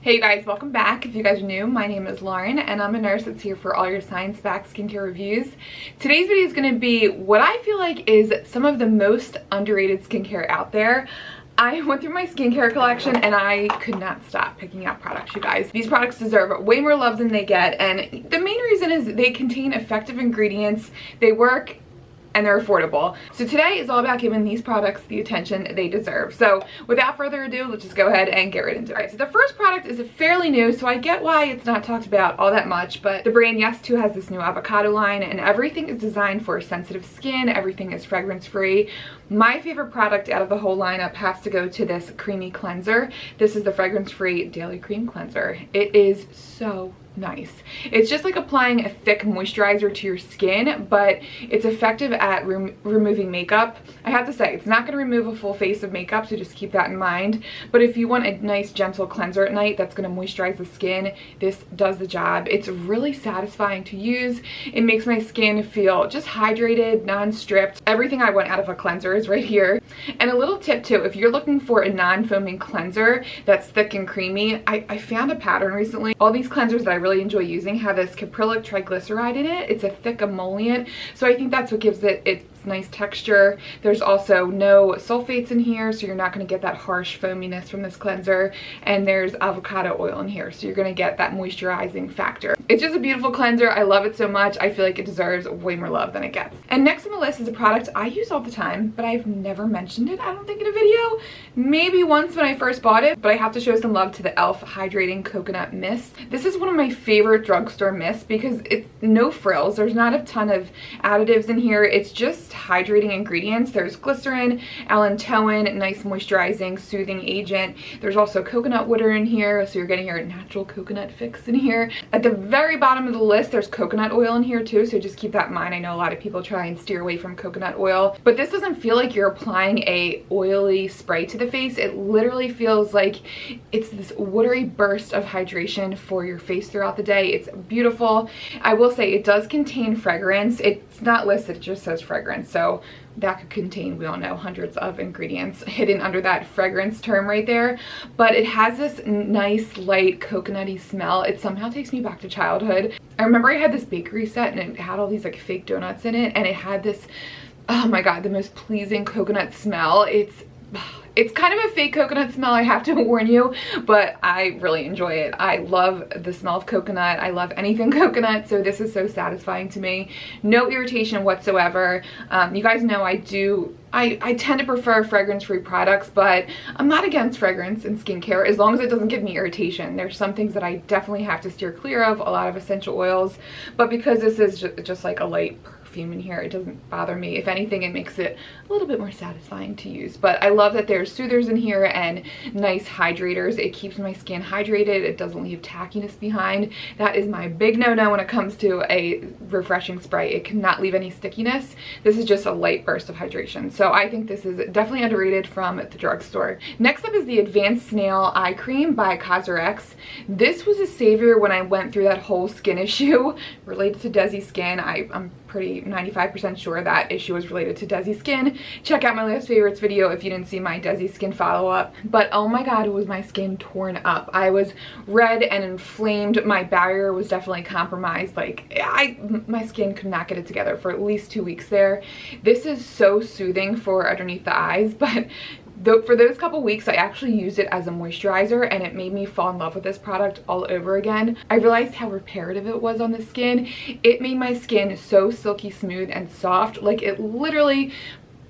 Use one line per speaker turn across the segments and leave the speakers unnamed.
Hey guys, welcome back. If you guys are new, my name is Lauren and I'm a nurse that's here for all your science-backed skincare reviews. Today's video is going to be what I feel like is some of the most underrated skincare out there. I went through my skincare collection and I could not stop picking out products, you guys. These products deserve way more love than they get, and the main reason is they contain effective ingredients, they work, and they're affordable. So today is all about giving these products the attention they deserve. So without further ado, let's just go ahead and get right into it. So the first product is fairly new, so I get why it's not talked about all that much, but the brand Yes2 has this new avocado line and everything is designed for sensitive skin. Everything is fragrance free. My favorite product out of the whole lineup has to go to this creamy cleanser. This is the fragrance free daily cream cleanser. It is so nice. It's just like applying a thick moisturizer to your skin, but it's effective at removing makeup. I have to say, it's not going to remove a full face of makeup, so just keep that in mind. But if you want a nice gentle cleanser at night that's going to moisturize the skin, this does the job. It's really satisfying to use. It makes my skin feel just hydrated, non-stripped. Everything I want out of a cleanser is right here. And a little tip too, if you're looking for a non-foaming cleanser that's thick and creamy, I found a pattern recently. All these cleansers that I really enjoy using have this caprylic triglyceride in it. It's a thick emollient, so I think that's what gives it its nice texture. There's also no sulfates in here, so you're not going to get that harsh foaminess from this cleanser, and there's avocado oil in here, so you're going to get that moisturizing factor. It's just a beautiful cleanser. I love it so much. I feel like it deserves way more love than it gets. And next on the list is a product I use all the time, but I've never mentioned it, I don't think, in a video. Maybe once when I first bought it, but I have to show some love to the e.l.f. Hydrating Coconut Mist. This is one of my favorite drugstore mists because it's no frills. There's not a ton of additives in here. It's just hydrating ingredients. There's glycerin, allantoin, nice moisturizing, soothing agent. There's also coconut water in here, so you're getting your natural coconut fix in here. At the very bottom of the list, there's coconut oil in here too, so just keep that in mind. I know a lot of people try and steer away from coconut oil, but this doesn't feel like you're applying a oily spray to the face. It literally feels like it's this watery burst of hydration for your face throughout the day. It's beautiful. I will say it does contain fragrance. It's not listed, it just says fragrance, so that could contain, we all know, hundreds of ingredients hidden under that fragrance term right there. But it has this nice light coconutty smell. It somehow takes me back to childhood. I remember I had this bakery set and it had all these like fake donuts in it, and it had this, oh my god, the most pleasing coconut smell. It's kind of a fake coconut smell, I have to warn you, but I really enjoy it. I love the smell of coconut. I love anything coconut, so this is so satisfying to me. No irritation whatsoever. You guys know I tend to prefer fragrance-free products, but I'm not against fragrance in skincare as long as it doesn't give me irritation. There's some things that I definitely have to steer clear of, a lot of essential oils, but because this is just like a light perfume in here, it doesn't bother me. If anything, it makes it a little bit more satisfying to use. But I love that there's soothers in here and nice hydrators. It keeps my skin hydrated. It doesn't leave tackiness behind. That is my big no-no when it comes to a refreshing spray. It cannot leave any stickiness. This is just a light burst of hydration. So I think this is definitely underrated from the drugstore. Next up is the Advanced Snail Eye Cream by Cosrx. This was a savior when I went through that whole skin issue related to Desi skin. I'm pretty 95% sure that issue was related to Desi skin. Check out my last favorites video if you didn't see my Desi skin follow-up. But oh my god, was my skin torn up. I was red and inflamed. My barrier was definitely compromised. Like, my skin could not get it together for at least 2 weeks there. This is so soothing for underneath the eyes, but for those couple weeks, I actually used it as a moisturizer and it made me fall in love with this product all over again. I realized how reparative it was on the skin. It made my skin so silky smooth and soft. Like, it literally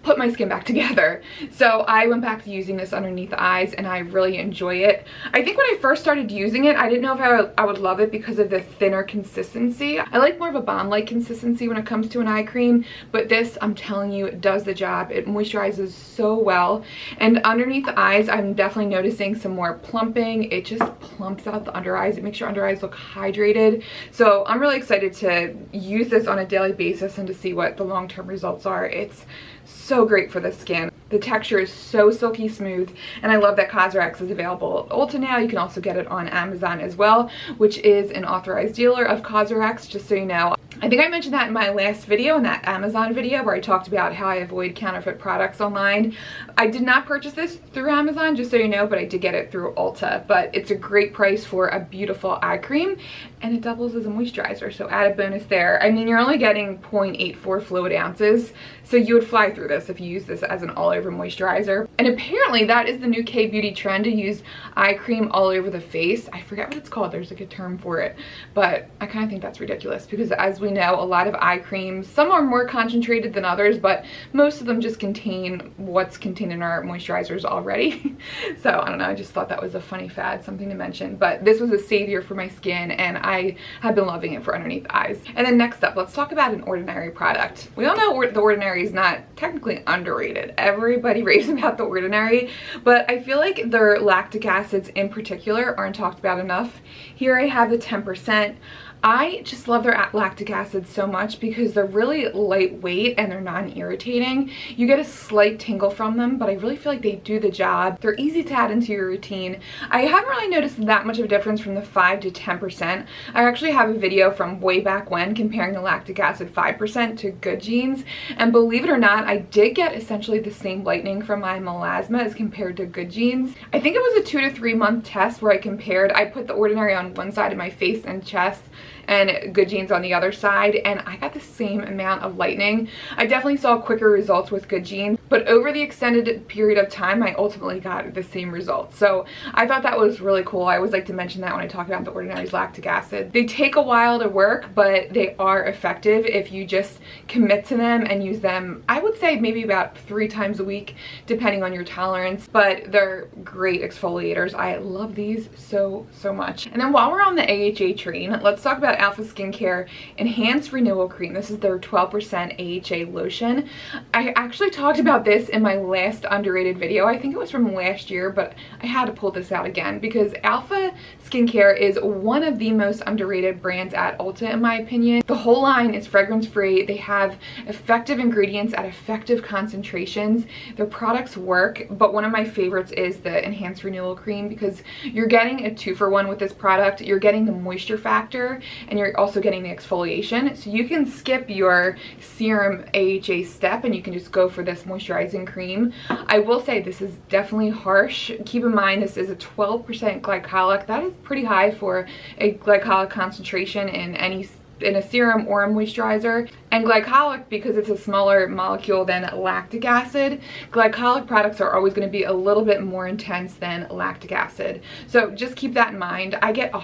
put my skin back together. So I went back to using this underneath the eyes and I really enjoy it. I think when I first started using it, I didn't know if I would love it because of the thinner consistency. I like more of a balm-like consistency when it comes to an eye cream, but this, I'm telling you, it does the job. It moisturizes so well. And underneath the eyes, I'm definitely noticing some more plumping. It just plumps out the under eyes. It makes your under eyes look hydrated. So I'm really excited to use this on a daily basis and to see what the long-term results are. It's so great for the skin. The texture is so silky smooth, and I love that Cosrx is available at Ulta now. You can also get it on Amazon as well, which is an authorized dealer of Cosrx, just so you know. I think I mentioned that in my last video, in that Amazon video where I talked about how I avoid counterfeit products online. I did not purchase this through Amazon, just so you know, but I did get it through Ulta. But it's a great price for a beautiful eye cream, and it doubles as a moisturizer, so added bonus there. I mean, you're only getting 0.84 fluid ounces, so you would fly through this if you use this as an all-over moisturizer. And apparently that is the new K-beauty trend, to use eye cream all over the face. I forget what it's called, there's like a term for it, but I kind of think that's ridiculous, because as we know, a lot of eye creams, some are more concentrated than others, but most of them just contain what's contained in our moisturizers already. So I don't know, I just thought that was a funny fad, something to mention. But this was a savior for my skin, and I have been loving it for underneath the eyes. And then next up, let's talk about an Ordinary product. We all know The Ordinary is not technically underrated. Everybody raves about The Ordinary, but I feel like their lactic acids in particular aren't talked about enough. Here I have the 10%. I just love their lactic acid so much because they're really lightweight and they're non-irritating. You get a slight tingle from them, but I really feel like they do the job. They're easy to add into your routine. I haven't really noticed that much of a difference from the 5 to 10%. I actually have a video from way back when comparing the lactic acid 5% to Good Genes, and believe it or not, I did get essentially the same lightening from my melasma as compared to Good Genes. I think it was a 2 to 3 month test where I put the Ordinary on one side of my face and chest and Good Genes on the other side, and I got the same amount of lightening. I definitely saw quicker results with Good Genes, but over the extended period of time, I ultimately got the same results. So I thought that was really cool. I always like to mention that when I talk about the Ordinary's lactic acid. They take a while to work, but they are effective if you just commit to them and use them, I would say maybe about 3 times a week, depending on your tolerance, but they're great exfoliators. I love these so much. And then while we're on the AHA train, let's talk about Alpha Skincare Enhanced Renewal Cream. This is their 12% AHA lotion. I actually talked about this in my last underrated video. I think it was from last year, but I had to pull this out again because Alpha Skincare is one of the most underrated brands at Ulta, in my opinion. The whole line is fragrance free. They have effective ingredients at effective concentrations. Their products work, but one of my favorites is the Enhanced Renewal Cream because you're getting a 2-for-1 with this product. You're getting the moisture factor, and you're also getting the exfoliation. So you can skip your serum AHA step and you can just go for this moisturizing cream. I will say this is definitely harsh. Keep in mind this is a 12% glycolic. That is pretty high for a glycolic concentration in a serum or a moisturizer. And glycolic, because it's a smaller molecule than lactic acid, glycolic products are always going to be a little bit more intense than lactic acid. So just keep that in mind. I get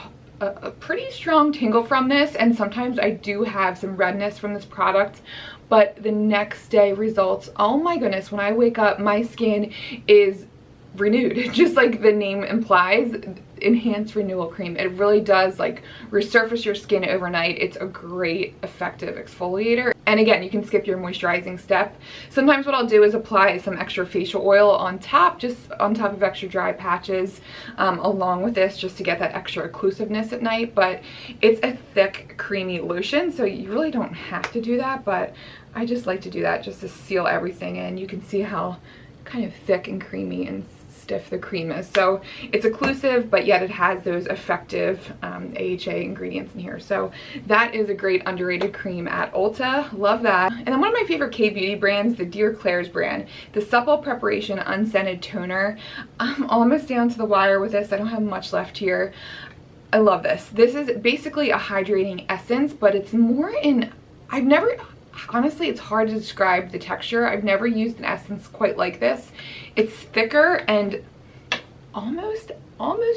a pretty strong tingle from this, and sometimes I do have some redness from this product, but the next day results, oh my goodness, when I wake up my skin is renewed, just like the name implies. Enhanced Renewal Cream, it really does like resurface your skin overnight. It's a great effective exfoliator, and again, you can skip your moisturizing step. Sometimes what I'll do is apply some extra facial oil on top, just on top of extra dry patches, along with this, just to get that extra occlusiveness at night. But it's a thick creamy lotion, so you really don't have to do that, but I just like to do that just to seal everything in. You can see how kind of thick and creamy and stiff the cream is. So it's occlusive, but yet it has those effective AHA ingredients in here. So that is a great underrated cream at Ulta. Love that. And then one of my favorite K-beauty brands, the Dear Claire's brand, the Supple Preparation Unscented Toner. I'm almost down to the wire with this. I don't have much left here. I love this. This is basically a hydrating essence, but it's more in, honestly, it's hard to describe the texture. I've never used an essence quite like this. It's thicker and almost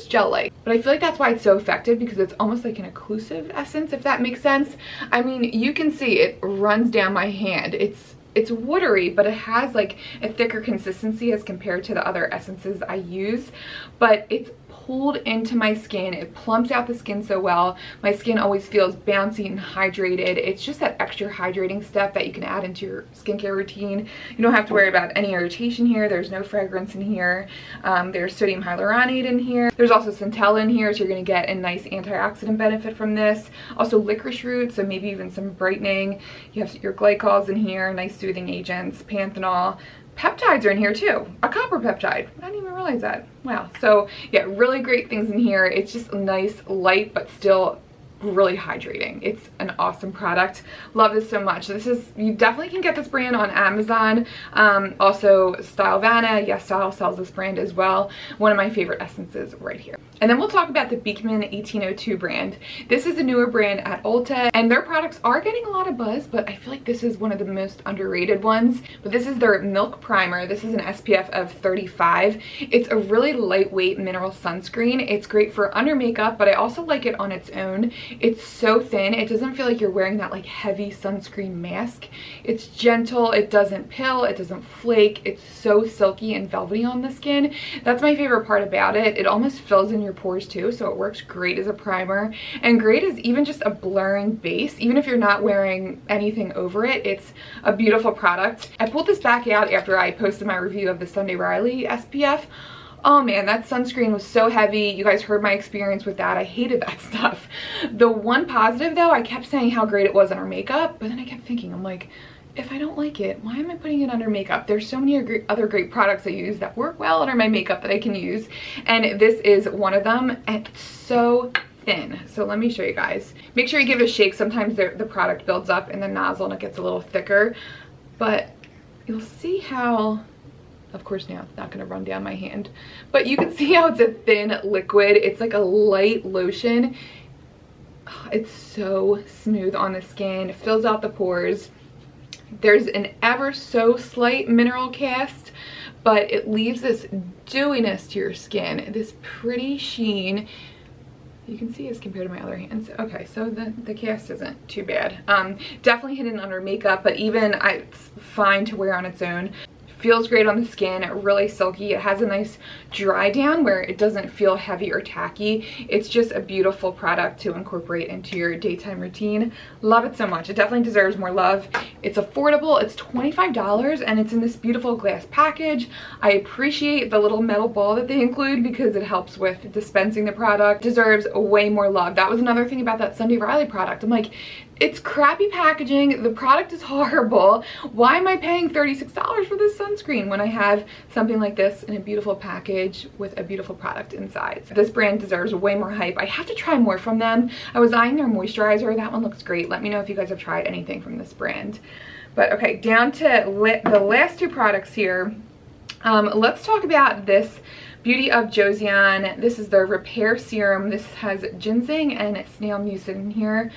gel-like, but I feel like that's why it's so effective, because it's almost like an occlusive essence, if that makes sense. I mean, you can see it runs down my hand. It's watery, but it has like a thicker consistency as compared to the other essences I use, but it's pulled into my skin. It plumps out the skin so well. My skin always feels bouncy and hydrated. It's just that extra hydrating step that you can add into your skincare routine. You don't have to worry about any irritation here. There's no fragrance in here. There's sodium hyaluronate in here. There's also centella in here, so you're going to get a nice antioxidant benefit from this. Also licorice root, so maybe even some brightening. You have your glycols in here, nice soothing agents, panthenol. Peptides are in here too, a copper peptide. I didn't even realize that. Wow. So yeah, really great things in here. It's just nice, light, but still really hydrating. It's an awesome product. Love this so much. You definitely can get this brand on Amazon. Also Stylovana, Yes Style sells this brand as well. One of my favorite essences right here. And then we'll talk about the Beekman 1802 brand. This is a newer brand at Ulta, and their products are getting a lot of buzz, but I feel like this is one of the most underrated ones. But this is their Milk Primer. This is an SPF of 35. It's a really lightweight mineral sunscreen. It's great for under makeup, but I also like it on its own. It's so thin. It doesn't feel like you're wearing that like heavy sunscreen mask. It's gentle. It doesn't pill. It doesn't flake. It's so silky and velvety on the skin. That's my favorite part about it. It almost fills in your pores too, so it works great as a primer and great as even just a blurring base. Even if you're not wearing anything over it, it's a beautiful product. I pulled this back out after I posted my review of the Sunday Riley SPF. Oh man, that sunscreen was so heavy. You guys heard my experience with that. I hated that stuff. The one positive though, I kept saying how great it was on our makeup, but then I kept thinking, I'm like, if I don't like it, why am I putting it under makeup? There's so many other great products I use that work well under my makeup that I can use, and this is one of them, and it's so thin. So let me show you guys. Make sure you give it a shake. Sometimes the product builds up in the nozzle and it gets a little thicker, but you'll see how, of course now it's not going to run down my hand, but you can see how it's a thin liquid. It's like a light lotion. It's so smooth on the skin. It fills out the pores. There's an ever so slight mineral cast, but it leaves this dewiness to your skin, this pretty sheen. You can see as compared to my other hands. Okay, so the cast isn't too bad. Definitely hidden under makeup, but even it's fine to wear on its own. Feels great on the skin, really silky. It has a nice dry down where it doesn't feel heavy or tacky. It's just a beautiful product to incorporate into your daytime routine. Love it so much. It definitely deserves more love. It's affordable. It's $25 and it's in this beautiful glass package. I appreciate the little metal ball that they include because it helps with dispensing the product. It deserves way more love. That was another thing about that Sunday Riley product. I'm like, it's crappy packaging. The product is horrible. Why am I paying $36 for this sunscreen when I have something like this in a beautiful package with a beautiful product inside? So this brand deserves way more hype. I have to try more from them. I was eyeing their moisturizer. That one looks great. Let me know if you guys have tried anything from this brand. But okay, down to the last two products here. Let's talk about this Beauty of Josiah. This is their Repair Serum. This has ginseng and snail mucin in here.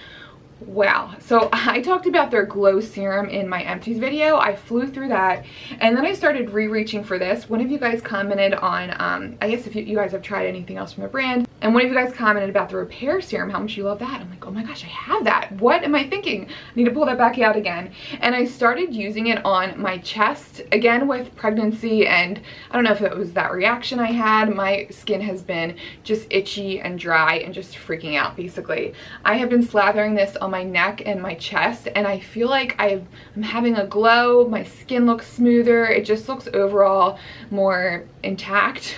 Wow. So I talked about their glow serum in my empties video. I flew through that and then I started reaching for this. One of you guys commented on, I guess if you guys have tried anything else from the brand, and one of you guys commented about the Repair Serum, how much you love that. I'm like, oh my gosh, I have that. What am I thinking? I need to pull that back out again. And I started using it on my chest, again with pregnancy, and I don't know if it was that reaction I had. My skin has been just itchy and dry and just freaking out basically. I have been slathering this on my neck and my chest and I feel like I'm having a glow. My skin looks smoother. It just looks overall more intact.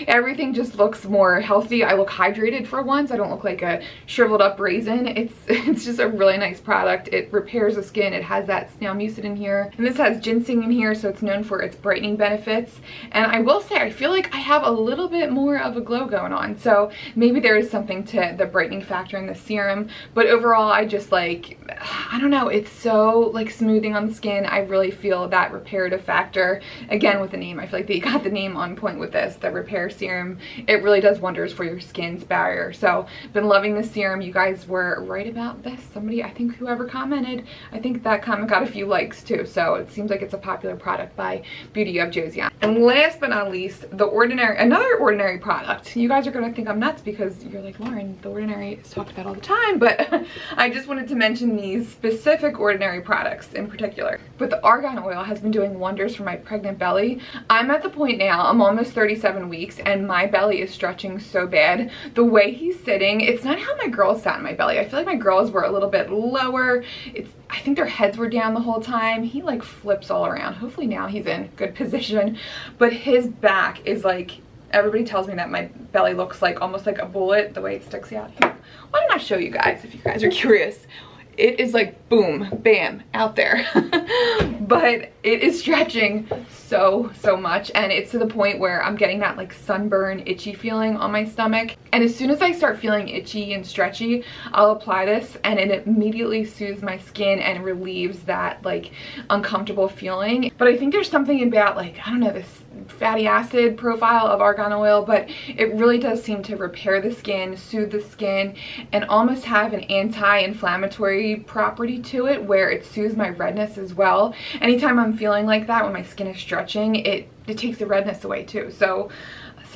Everything just looks more healthy. I look hydrated for once. I don't look like a shriveled up raisin. It's just a really nice product. It repairs the skin. It has that snail mucin in here, and this has ginseng in here, so it's known for its brightening benefits. And I will say I feel like I have a little bit more of a glow going on, so maybe there is something to the brightening factor in the serum. But overall I just like, I don't know, it's so like smoothing on the skin. I really feel that reparative factor. Again, with the name, I feel like they got the name on point with this, the Repair Serum. It really does wonders for your skin's barrier. So been loving this serum. You guys were right about this. Somebody, I think whoever commented, I think that comment got a few likes too, so it seems like it's a popular product by Beauty of Josiah. And last but not least, another Ordinary product. You guys are gonna think I'm nuts because you're like, Lauren, The Ordinary is talked about all the time, but I just wanted to mention these specific Ordinary products in particular. But the argan oil has been doing wonders for my pregnant belly. I'm at the point now, I'm almost 37 weeks and my belly is stretching so bad. The way he's sitting, it's not how my girls sat in my belly. I feel like my girls were a little bit lower. I think their heads were down the whole time. He like flips all around. Hopefully now he's in good position, but his back is like, everybody tells me that my belly looks like almost like a bullet the way it sticks out here. Why don't I show you guys if you guys are curious? it is like boom, bam, out there. But it is stretching so much, and it's to the point where I'm getting that like sunburn, itchy feeling on my stomach. And as soon as I start feeling itchy and stretchy, I'll apply this, and it immediately soothes my skin and relieves that like uncomfortable feeling. But I think there's something about, like, I don't know, this fatty acid profile of argan oil, but it really does seem to repair the skin, soothe the skin, and almost have an anti-inflammatory property to it, where it soothes my redness as well. Anytime I'm feeling like that, when my skin is stretching, it takes the redness away too. So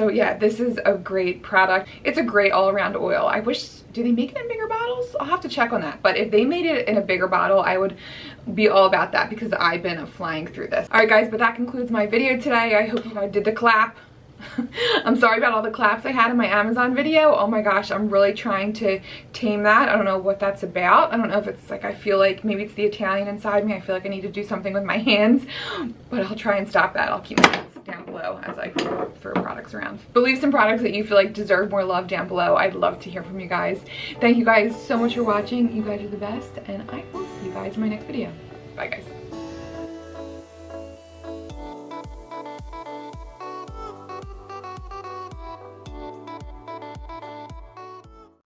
yeah, this is a great product. It's a great all-around oil. I wish, do they make it in bigger bottles? I'll have to check on that. But if they made it in a bigger bottle, I would be all about that, because I've been flying through this. All right, guys, but that concludes my video today. I hope you guys did the clap. I'm sorry about all the claps I had in my Amazon video. Oh my gosh, I'm really trying to tame that. I don't know what that's about. I don't know if it's like, I feel like maybe it's the Italian inside me. I feel like I need to do something with my hands, but I'll try and stop that. I'll keep my hands down below as I throw products around. But leave some products that you feel like deserve more love down below. I'd love to hear from you guys. Thank you guys so much for watching. You guys are the best, and I will see you guys in my next video. Bye, guys.